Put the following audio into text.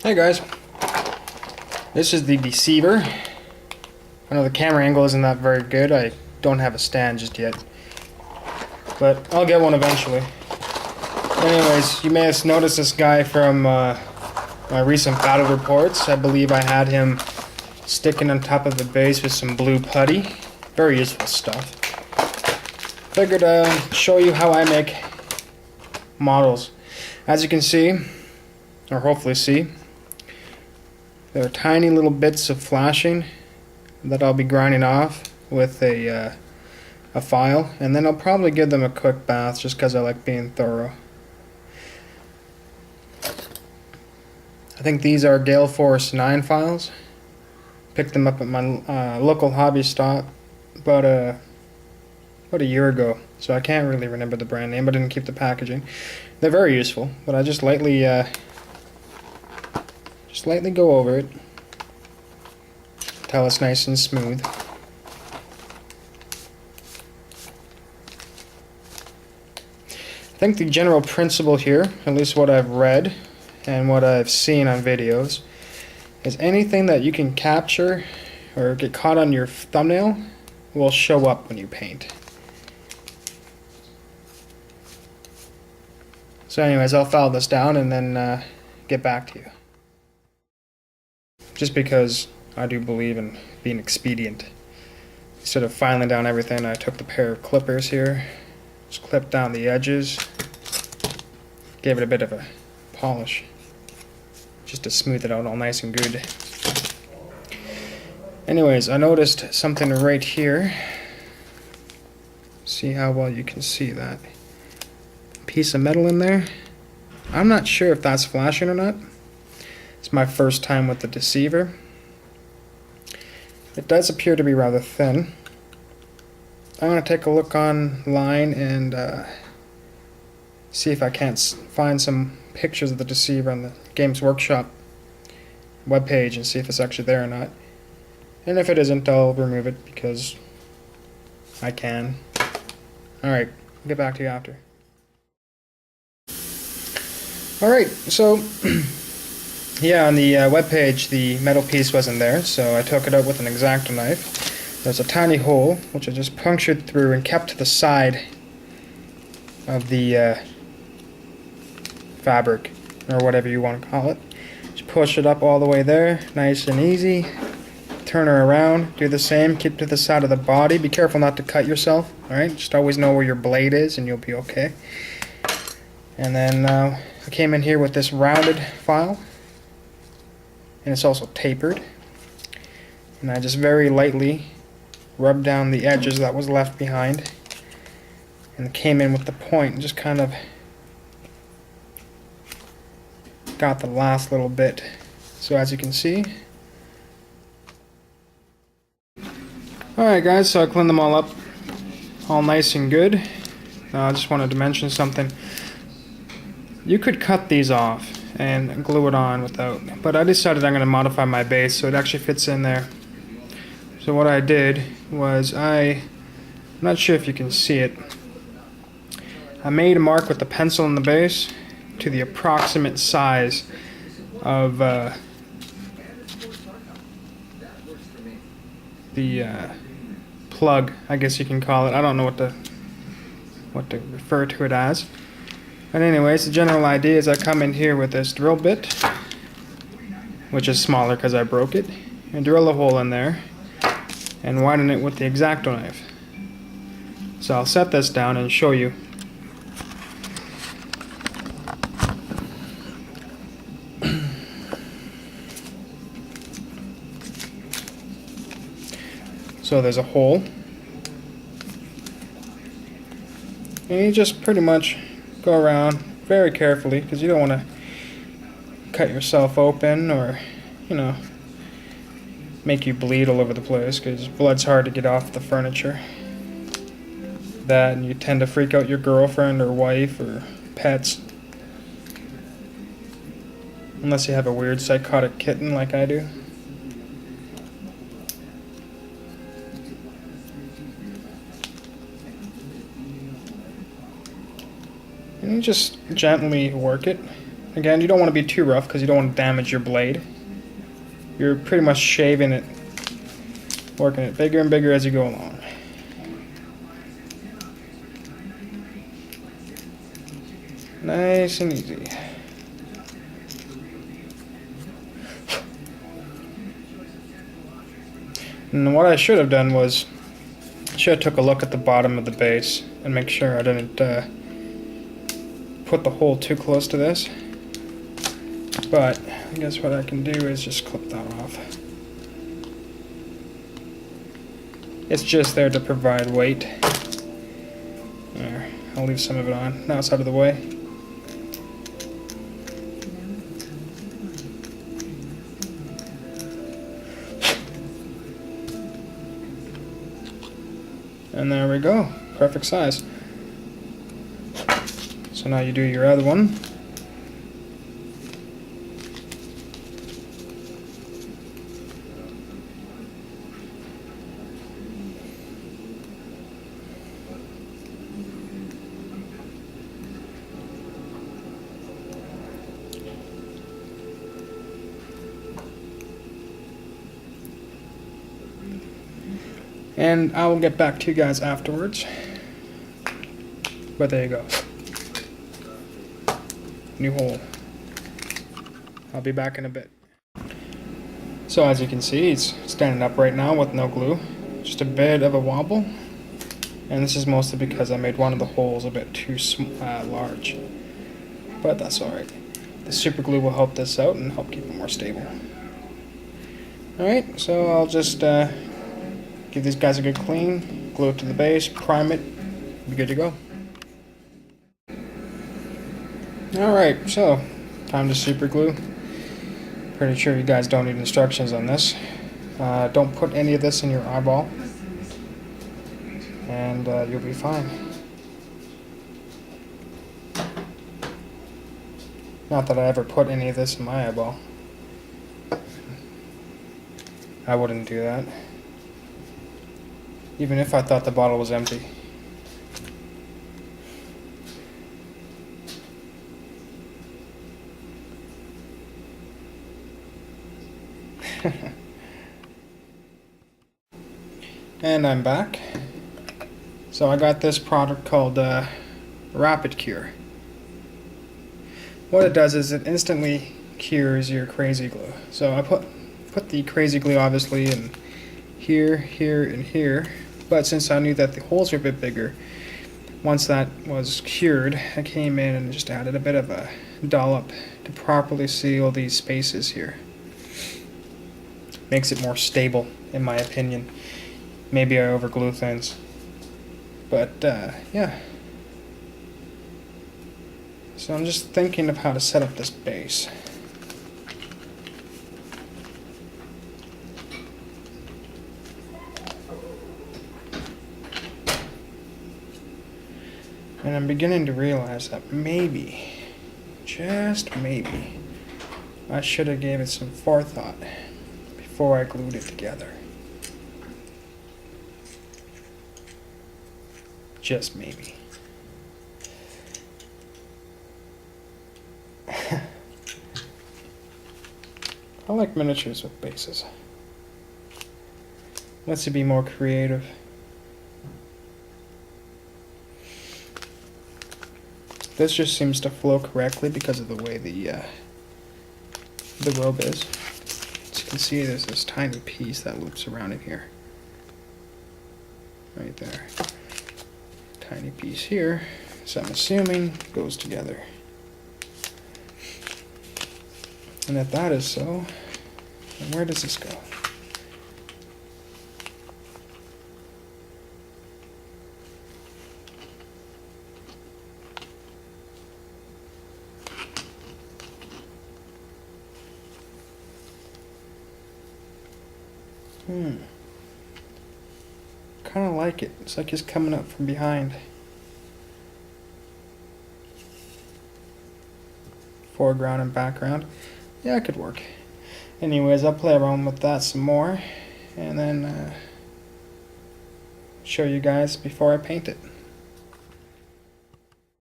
Hi guys, this is the Deceiver. I know the camera angle isn't that very good. I don't have a stand just yet, but I'll get one eventually. Anyways, you may have noticed this guy from my recent battle reports. I believe I had him sticking on top of the base with some blue putty. Very useful stuff. Figured show you how I make models. As you can see, or hopefully see, there are tiny little bits of flashing that I'll be grinding off with a file, and then I'll probably give them a quick bath just because I like being thorough. I think these are Gale Force 9 files. Picked them up at my local hobby stop about a year ago, so I can't really remember the brand name. I didn't keep the packaging. They're very useful, but I just lightly go over it till it's nice and smooth. I think the general principle here, at least what I've read and what I've seen on videos, is anything that you can capture or get caught on your thumbnail will show up when you paint. So anyways, I'll file this down and then get back to you. Just because I do believe in being expedient. Instead of filing down everything, I took the pair of clippers here, just clipped down the edges, gave it a bit of a polish, just to smooth it out all nice and good. Anyways, I noticed something right here. See how well you can see that piece of metal in there? I'm not sure if that's flashing or not. It's my first time with the Deceiver. It does appear to be rather thin. I'm going to take a look online and see if I can't find some pictures of the Deceiver on the Games Workshop webpage and see if it's actually there or not. And if it isn't, I'll remove it because I can. Alright, I'll get back to you after. Alright, so yeah, on the webpage the metal piece wasn't there, so I took it out with an X-Acto knife. There's a tiny hole which I just punctured through and kept to the side of the fabric, or whatever you want to call it. Just push it up all the way there, nice and easy. Turn her around, do the same, keep to the side of the body. Be careful not to cut yourself, alright? Just always know where your blade is and you'll be okay. And then I came in here with this rounded file, and it's also tapered. And I just very lightly rubbed down the edges that was left behind, and came in with the point and just kind of got the last little bit. So as you can see, alright guys, so I cleaned them all up, all nice and good. I just wanted to mention something. You could cut these off and glue it on without, but I decided I'm going to modify my base so it actually fits in there. So what I did was I'm not sure if you can see it, I made a mark with the pencil in the base to the approximate size of the plug, I guess you can call it. I don't know what to refer to it as. But anyways, the general idea is I come in here with this drill bit, which is smaller because I broke it, and drill a hole in there and widen it with the X-Acto knife. So I'll set this down and show you. So there's a hole, and you just pretty much go around very carefully because you don't want to cut yourself open or, you know, make you bleed all over the place, because blood's hard to get off the furniture. That, and you tend to freak out your girlfriend or wife or pets, unless you have a weird psychotic kitten like I do. And you just gently work it Again, you don't want to be too rough because you don't want to damage your blade. You're pretty much shaving it, working it bigger and bigger as you go along. Nice and easy. And what I should have done was, I should have took a look at the bottom of the base and make sure I didn't put the hole too close to this. But I guess what I can do is just clip that off. It's just there to provide weight. There, I'll leave some of it on. Now it's out of the way. And there we go, perfect size. So now you do your other one. And I will get back to you guys afterwards. But there you go. New hole. I'll be back in a bit. So as you can see, it's standing up right now with no glue. Just a bit of a wobble. And this is mostly because I made one of the holes a bit too large. But that's alright. The super glue will help this out and help keep it more stable. Alright, so I'll just give these guys a good clean, glue it to the base, prime it, be good to go. Alright, so time to super glue. Pretty sure you guys don't need instructions on this. Don't put any of this in your eyeball, and you'll be fine. Not that I ever put any of this in my eyeball. I wouldn't do that. Even if I thought the bottle was empty. And I'm back. So I got this product called Rapid Cure. What it does is it instantly cures your crazy glue. So I put the crazy glue obviously in here, here, and here. But since I knew that the holes were a bit bigger, once that was cured, I came in and just added a bit of a dollop to properly seal these spaces here. Makes it more stable, in my opinion. Maybe I overglue things. But, yeah. So I'm just thinking of how to set up this base. And I'm beginning to realize that maybe, just maybe, I should have gave it some forethought before I glued it together. Just maybe. I like miniatures with bases. Lets you be more creative. This just seems to flow correctly because of the way the robe is. As you can see, there's this tiny piece that loops around in here. Right there. Tiny piece here, so I'm assuming goes together. And if that is so, then where does this go? Kind of like it. It's like it's coming up from behind. Foreground and background. Yeah, it could work. Anyways, I'll play around with that some more and then show you guys before I paint it.